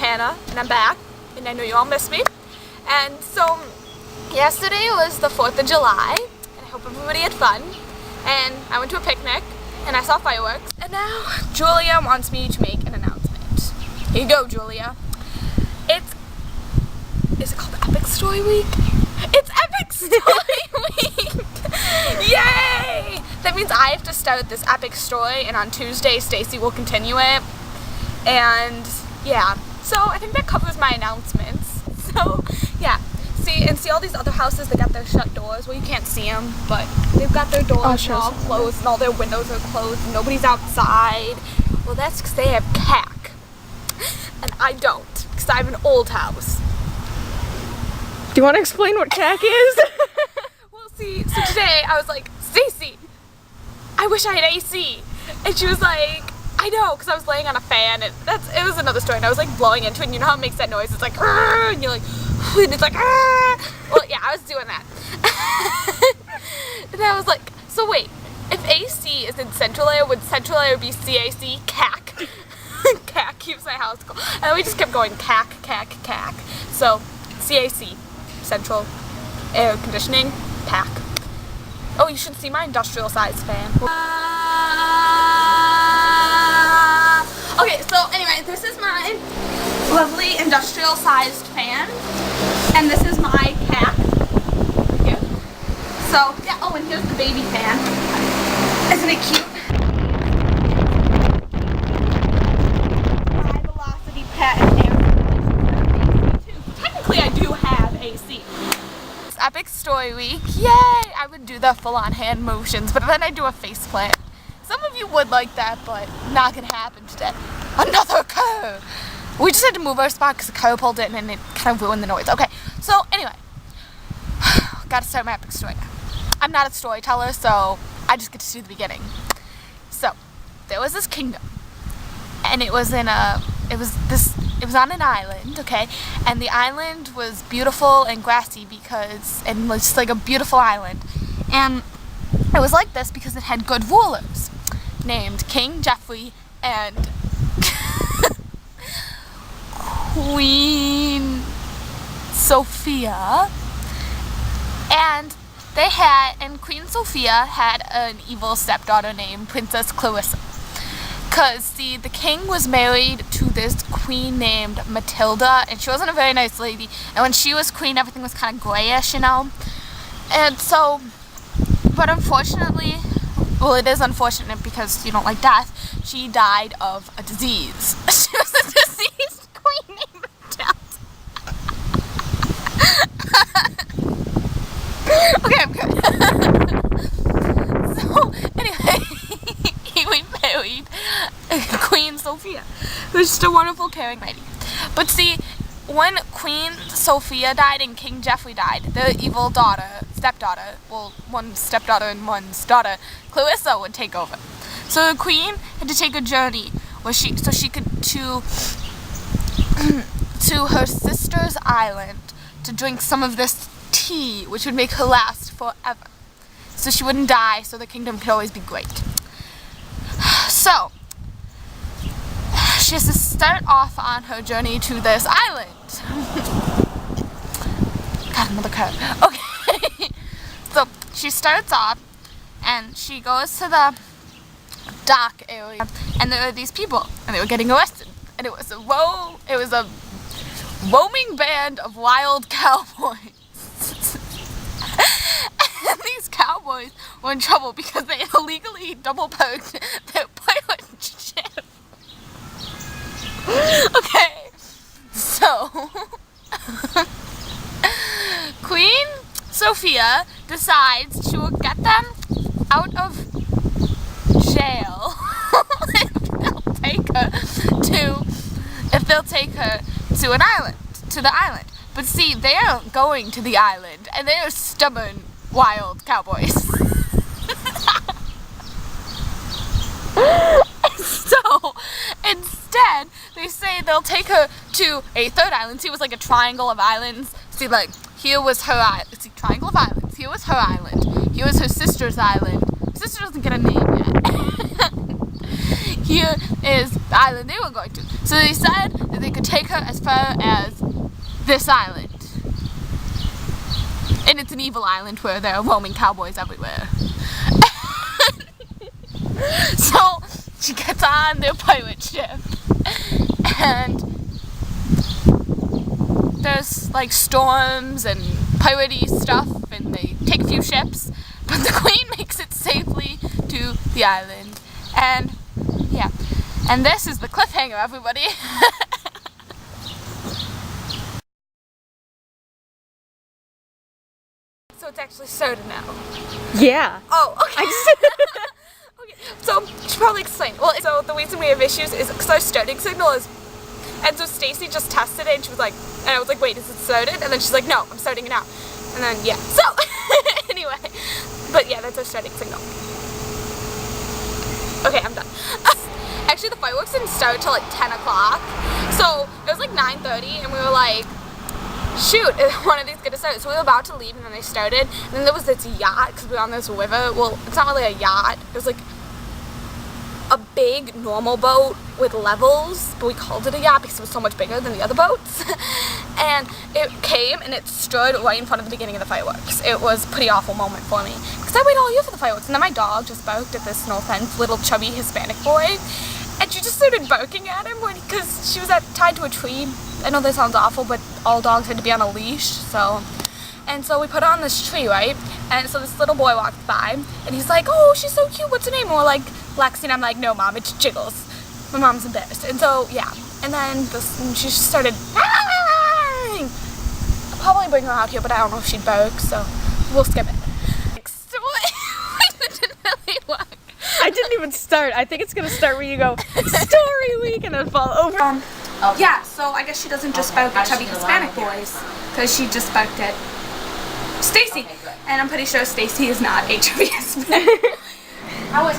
Hannah, and I'm back, and I know you all miss me. And so, yesterday was the 4th of July, and I hope everybody had fun. And I went to a picnic, and I saw fireworks. And now, Julia wants me to make an announcement. Here you go, Julia. Is it called Epic Story Week? It's Epic Story Week! Yay! That means I have to start this epic story, and on Tuesday, Stacy will continue it. And yeah, so I think that covers my announcements. So yeah, see all these other houses that got their shut doors. Well, you can't see them, but they've got their doors all closed and all their windows are closed and nobody's outside. Well, that's because they have CAC, and I don't, because I have an old house. Do you want to explain what CAC is? Well, see, so today I was like, Stacy, I wish I had AC, and she was like, I know, because I was laying on a fan, and it was another story, and I was like blowing into it, and you know how it makes that noise? It's like, and you're like, and it's like, well, yeah, I was doing that. And I was like, so wait, if AC is in central air, would central air be CAC? CAC. CAC keeps my house cool. And we just kept going, CAC, CAC, CAC. So, CAC, central air conditioning, PAC. Oh, you should see my industrial size fan. Okay, so anyway, this is my lovely industrial sized fan, and this is my cat. Here. So yeah. Oh, and here's the baby fan. Isn't it cute? High velocity pet and air conditioner too. Technically, I do have AC. It's Epic Story Week. Yay! I would do the full-on hand motions, but then I do a face plant. Some of you would like that, but not gonna happen today. Another car! We just had to move our spot because the car pulled in and it kind of ruined the noise. Okay, so anyway, gotta start my epic story. I'm not a storyteller, so I just get to do the beginning. So, there was this kingdom, and it was on an island, okay? And the island was beautiful and grassy and it was just like a beautiful island. And it was like this because it had good rulers named King Geoffrey and Queen Sophia. And Queen Sophia had an evil stepdaughter named Princess Clarissa. Because, see, the king was married to this queen named Matilda, and she wasn't a very nice lady. And when she was queen, everything was kind of grayish, you know? And so, but unfortunately, well, it is unfortunate because you don't like death, she died of a disease. She was a deceased queen named Matilda. Okay, I'm good. So, anyway, we married Queen Sophia, who's just a wonderful, caring lady. But see, when Queen Sophia died and King Geoffrey died, their evil stepdaughter, well, one stepdaughter and one's daughter, Clarissa, would take over. So the queen had to take a journey so she could to her sister's island to drink some of this tea, which would make her last forever. So she wouldn't die, so the kingdom could always be great. So, she has to start off on her journey to this island. Got another card. Okay. So, she starts off, and she goes to the dock area, and there are these people, and they were getting arrested. And it was a roaming band of wild cowboys. And these cowboys were in trouble because they illegally double parked their pirate ship. Okay, so Queen Sophia decides she will get them out of jail if they'll take her to the island. But see, they aren't going to the island, and they are stubborn, wild cowboys. So, instead, they say they'll take her to a third island. See, it was like a triangle of islands. See, like, here was her island. See, triangle of islands. Here was her island. Here was her sister's island. Her sister doesn't get a name yet. Here is the island they were going to. So they said that they could take her as far as this island. And it's an evil island where there are roaming cowboys everywhere. So she gets on their pirate ship, and there's like storms and piratey stuff, and they take a few ships, but the queen makes it safely to the island. And yeah, and this is the cliffhanger, everybody. So it's actually soda now. Yeah. Oh, okay. Okay, so should probably explain. Well, so the reason we have issues is because our starting signal is, and so Stacy just tested it, and she was like, and I was like, wait, is it started? And then she's like, no, I'm starting it now. And then yeah, so anyway, but yeah, that's our starting signal. Okay, I'm done. Actually, the fireworks didn't start till like 10 o'clock, so it was like 9:30, and we were like, shoot, one of these gonna start. So we were about to leave, and then they started, and then there was this yacht, because we were on this river. Well, it's not really a yacht, it was like a big normal boat with levels, but we called it a yacht because it was so much bigger than the other boats. And it came and it stood right in front of the beginning of the fireworks. It was a pretty awful moment for me because I wait all year for the fireworks, and then my dog just barked at this, no offense, little chubby Hispanic boy, and she just started barking at him because she was tied to a tree. I know that sounds awful, but all dogs had to be on a leash, so. And so we put her on this tree, right? And so this little boy walked by, and he's like, oh, she's so cute, what's her name? And we're like, Lexi, and I'm like, no, Mom, it's Jiggles. My mom's embarrassed. And so, yeah. And then she just started, I'll probably bring her out here, but I don't know if she'd bark, so we'll skip it. It didn't really work. I didn't even start. I think it's gonna start where you go, story week, and then fall over. Yeah, so I guess she doesn't just bark at chubby Hispanic boys, because she just barked at Stacy, and I'm pretty sure Stacy is not a chubby Hispanic. I was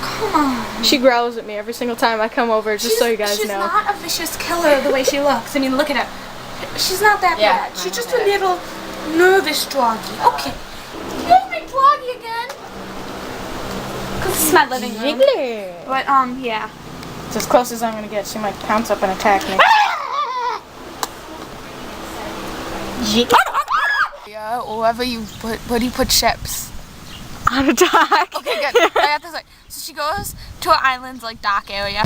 come on. She growls at me every single time I come over, just so you guys she's know. She's not a vicious killer the way she looks. I mean, look at her. She's not that bad. She's just a little nervous droggy. Okay. Here's my droggy again. Because this is my living room. Jiggler. But, yeah. It's as close as I'm gonna get. She might pounce up and attack me. Yeah, or wherever you put, where do you put ships? On a dock. Okay, good. I got this right. So she goes to an island's like dock area.